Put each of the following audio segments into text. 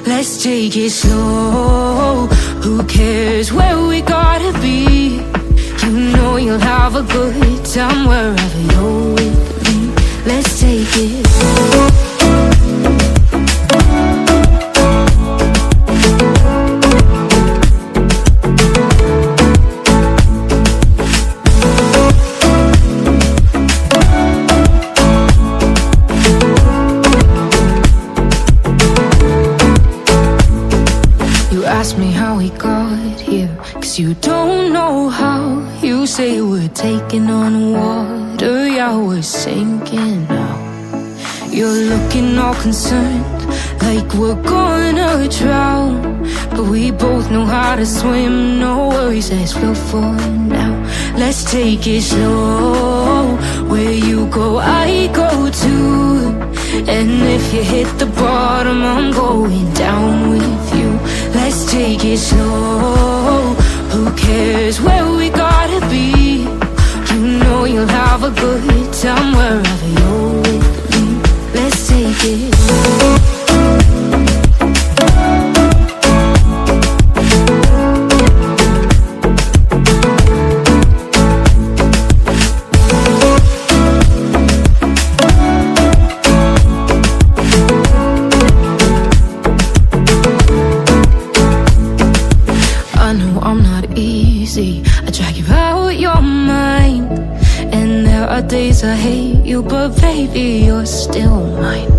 Let's take it slow. Who cares where we gotta be? You know you'll have a good time wherever you're with me. Let's take it slow. Ask me how we got here, 'cause you don't know how. You say we're taking on water, yeah, we're sinking now. You're looking all concerned, like we're gonna drown. But we both know how to swim, no worries, let's flow for now. Let's take it slow. Where you go, I go too. And if you hit the bottom, I'm going down with you. Let's take it slow. Who cares where we gotta be? You know you'll have a good time wherever you're with me. Let's take it slow. I drag you out your mind, and there are days I hate you, but baby, you're still mine.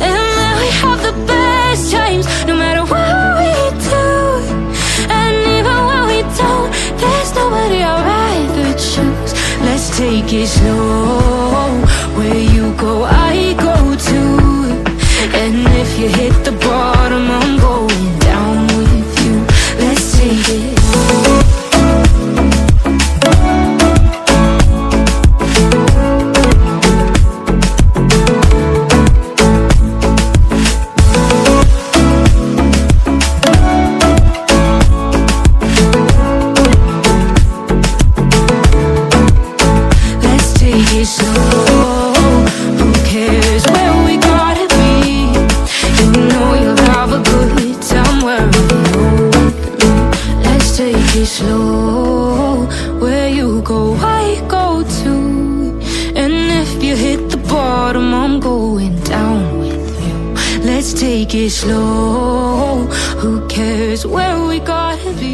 And then we have the best times, no matter what we do. And even when we don't, there's nobody I'd rather choose. Let's take it slow. Where you go, I go too. And if you hit the bottom, I'm going down with you. Let's take it slow. Slow, where you go, I go too. And if you hit the bottom, I'm going down with you. Let's take it slow. Who cares where we gotta be?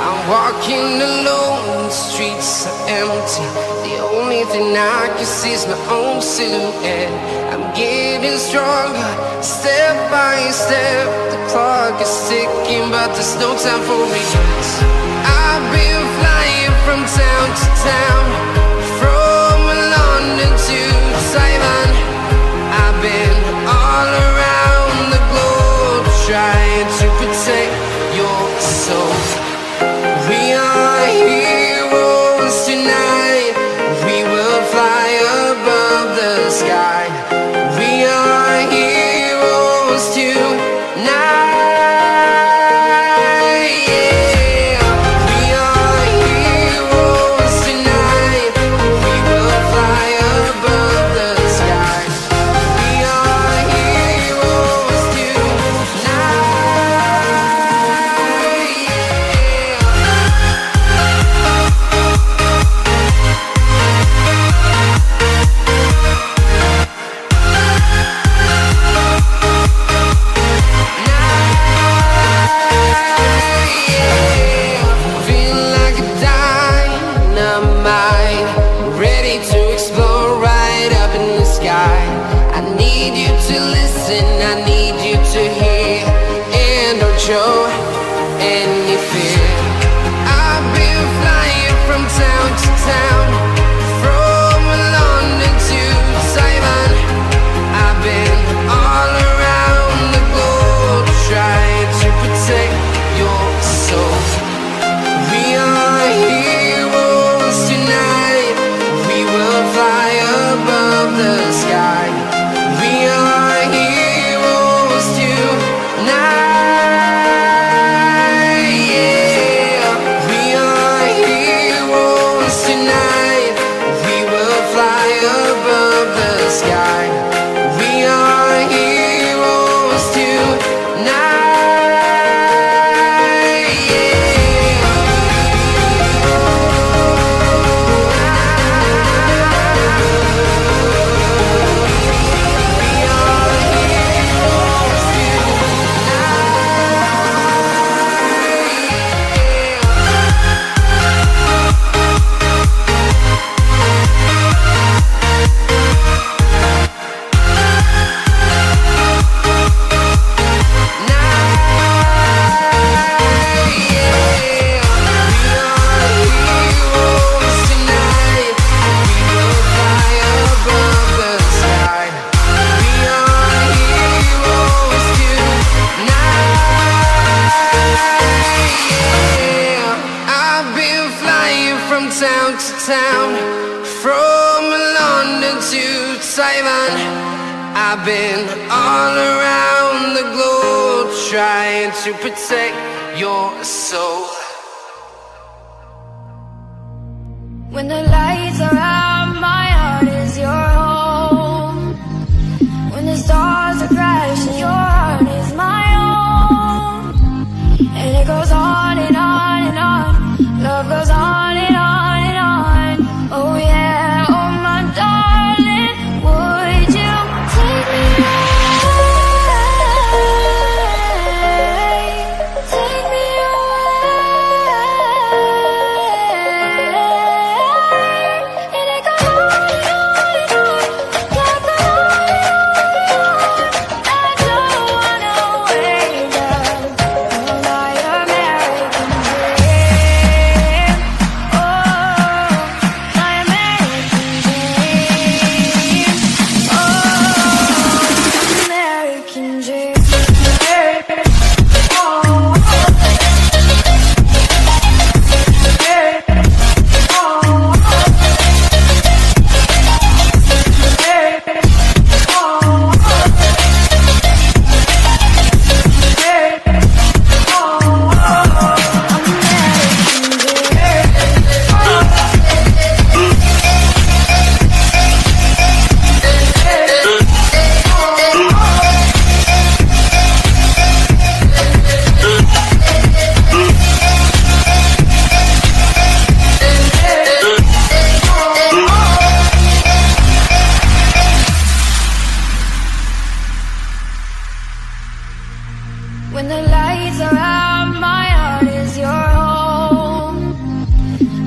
I'm walking alone, the streets are empty. The only thing I can see is my own silhouette. I'm getting stronger, step by step. The clock is ticking, but there's no time for regrets. I've been flying from town to town, from London to Taiwan. I've been all around the globe, trying to protect your soul. We are heroes tonight. We will fly above the sky. We are heroes tonight. Yeah. from town to town, from London to Taiwan. I've been all around the globe trying to protect your soul. When the lights are out, my heart is your home. When the stars are crashing, your heart is my own. And it goes on and on and on. Love goes on and on and on. Oh yeah, oh my darling, would you take me away? Take me away. And it goes on and on and on. Love goes on and on and on. I don't wanna wake up on my American dream. Oh, my American dream. Oh, American dream. When the lights are out, my heart is your home.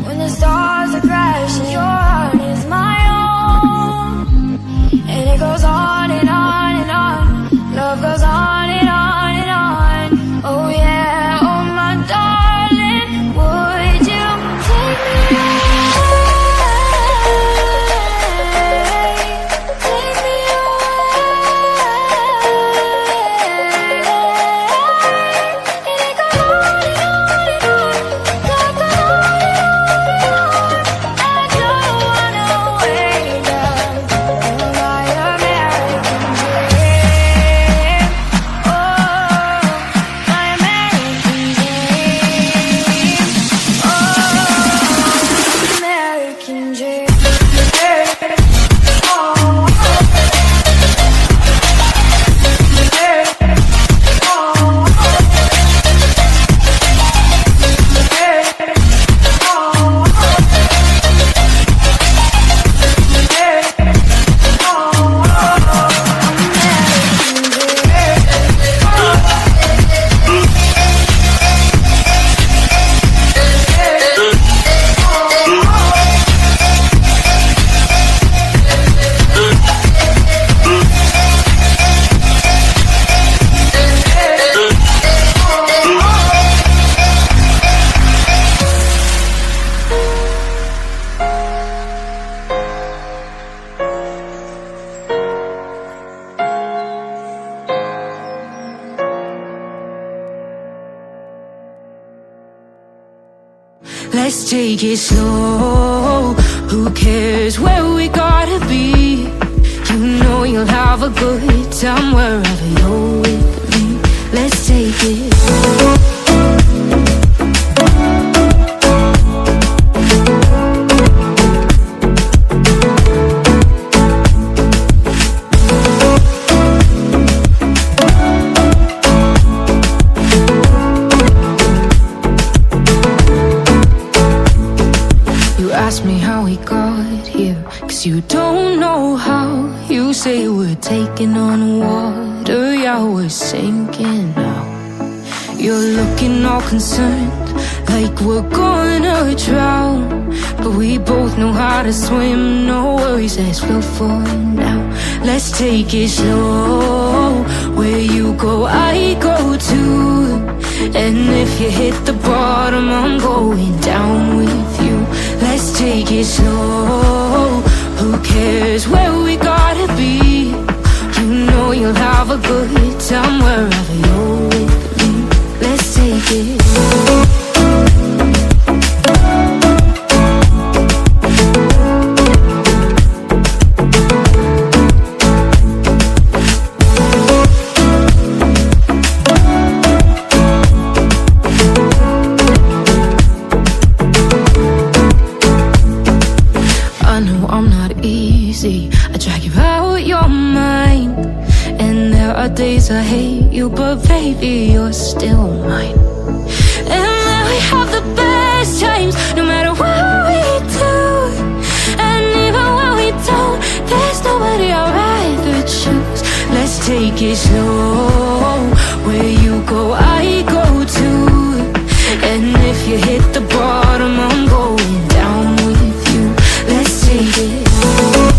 When the stars are crashing, your heart is my own. And it goes on and on and on. Love goes on and on and on. Oh yeah, oh my darling, would you take me away? Take me Let's take it slow. Who cares where we gotta be? You know you'll have a good time wherever you're with me. Let's take it slow. Ask me how we got here, 'cause you don't know how. You say we're taking on water, yeah, we're sinking now. You're looking all concerned, like we're gonna drown. But we both know how to swim, no worries, let's float for now. Let's take it slow. Where you go, I go too. And if you hit the bottom, I'm going down with you. Let's take it slow. Who cares where we gotta be? You know you'll have a good time wherever you're with me. Let's take it slow. are days I hate you, but baby, you're still mine. And then we have the best times, no matter what we do. And even when we don't, there's nobody I'd rather choose. Let's take it slow. Where you go, I go too. And if you hit the bottom, I'm going down with you. Let's take it slow.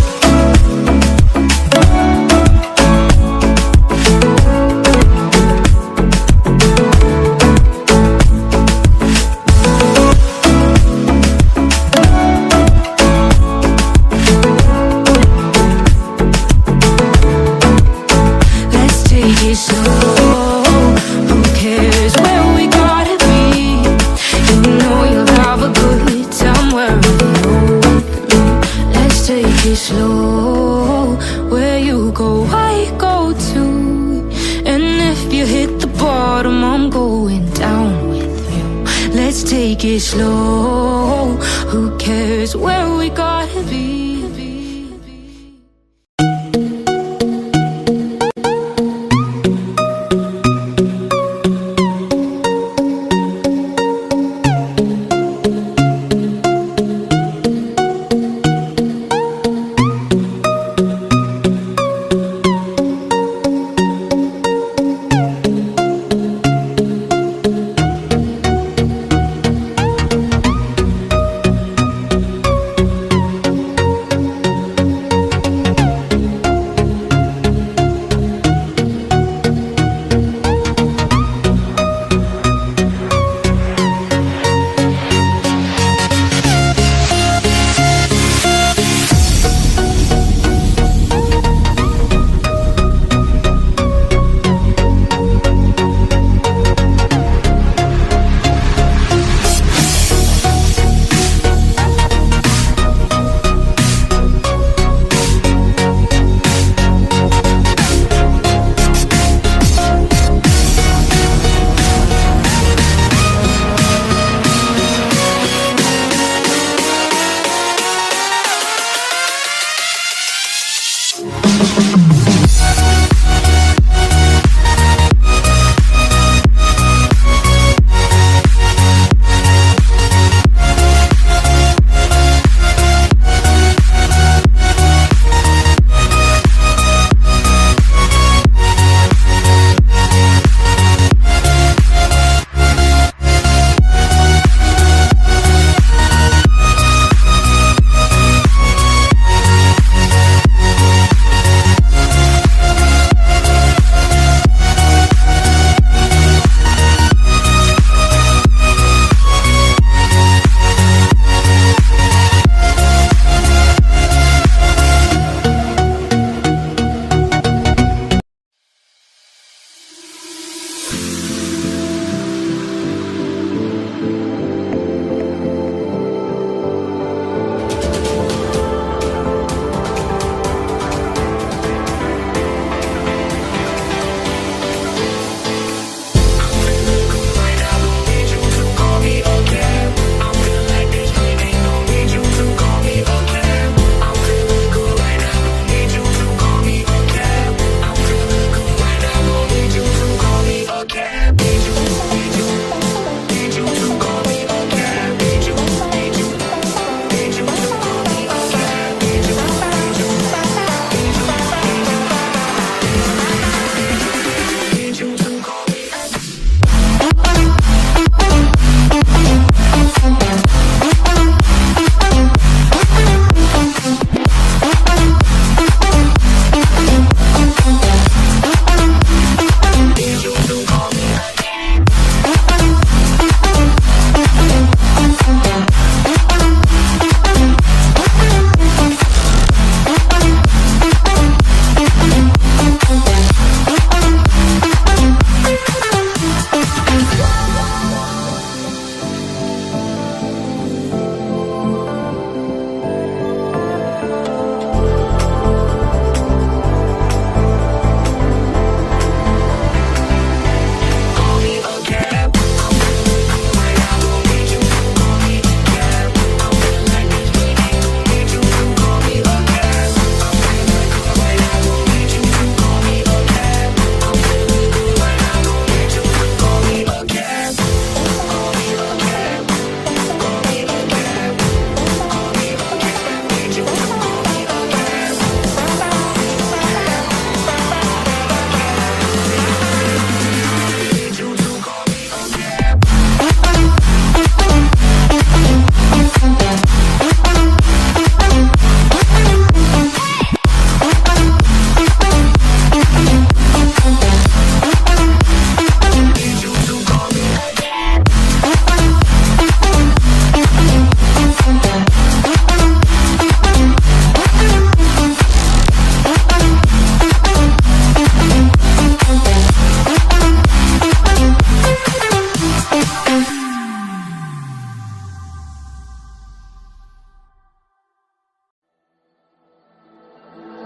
Slow, where you go, I go too. And if you hit the bottom, I'm going down with you. Let's take it slow. Who cares where we gotta be?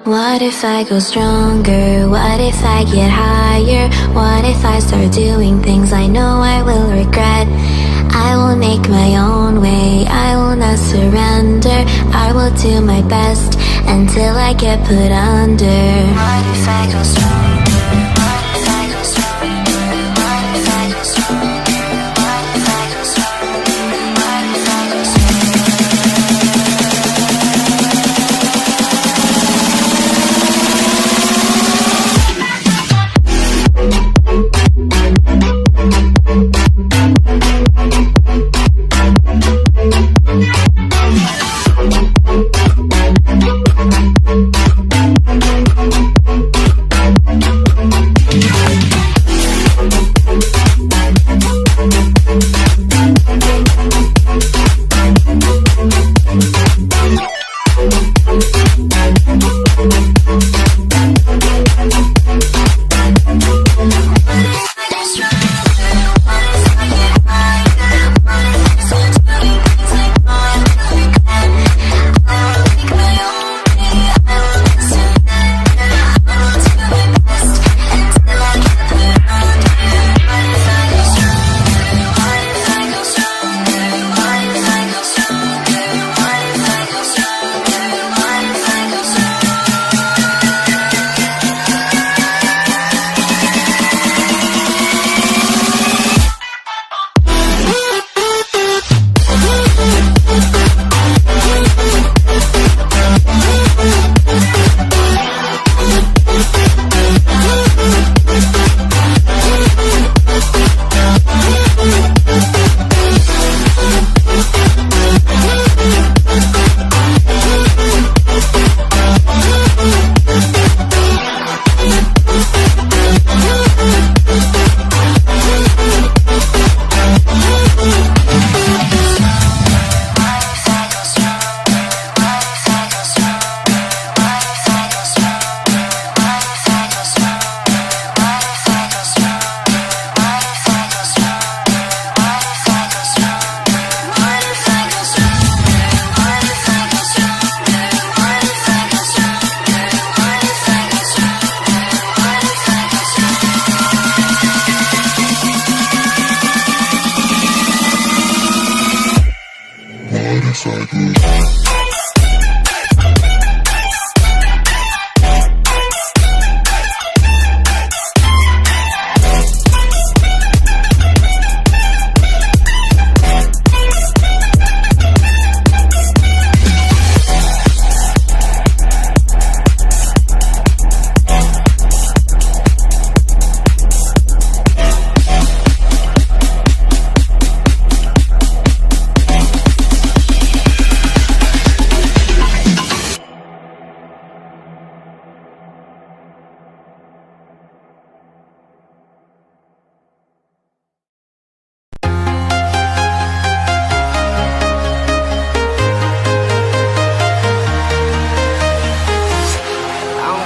What if I go stronger? What if I get higher? What if I start doing things I know I will regret? I will make my own way, I will not surrender. I will do my best until I get put under. What if I go stronger? What if I go stronger? What if I go stronger? What if I go stronger? What if I go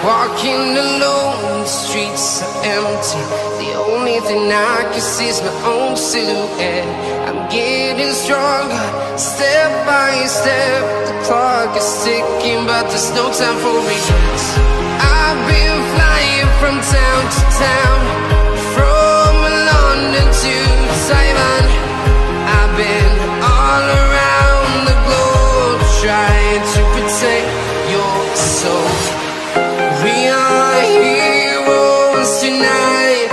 Walking alone, the streets are empty. The only thing I can see is my own silhouette. I'm getting stronger, step by step. The clock is ticking, but there's no time for regrets. I've been flying from town to town, from London to Taiwan. I've been all around the globe, trying to protect your soul. We are heroes tonight.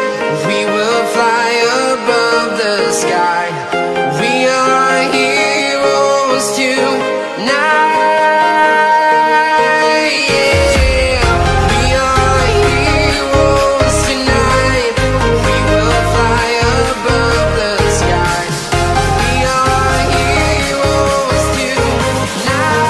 We will fly above the sky. We are heroes tonight. Yeah. We are heroes tonight. We will fly above the sky. We are heroes tonight.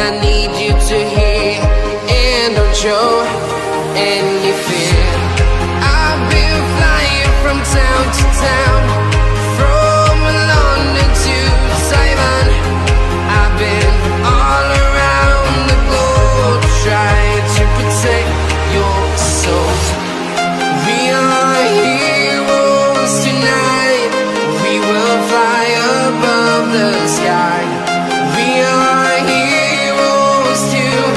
I need you to hear, and don't show any fear. to town, from London to Taiwan. I've been all around the globe trying to protect your soul. We are heroes tonight. We will fly above the sky. We are heroes tonight.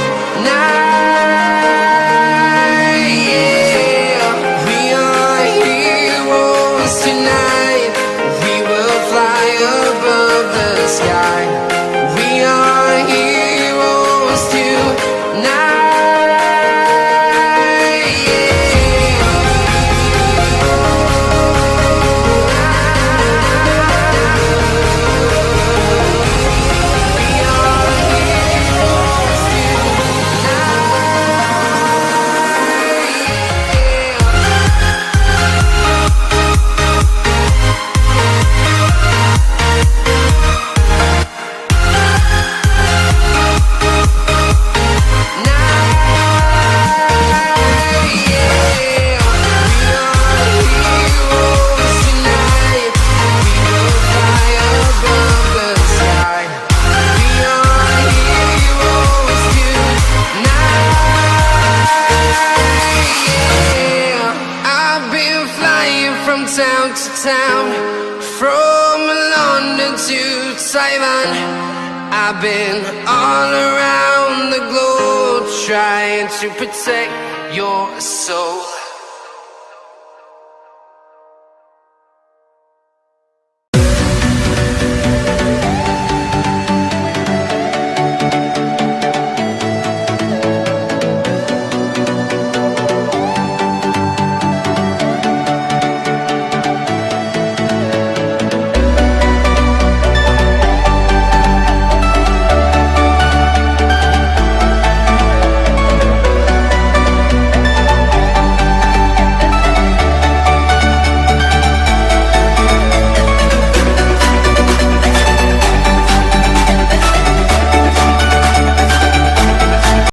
Yeah. We are heroes tonight. We will fly above the sky. We are heroes tonight. Town to town, from London to Taiwan. I've been all around the globe trying to protect your soul.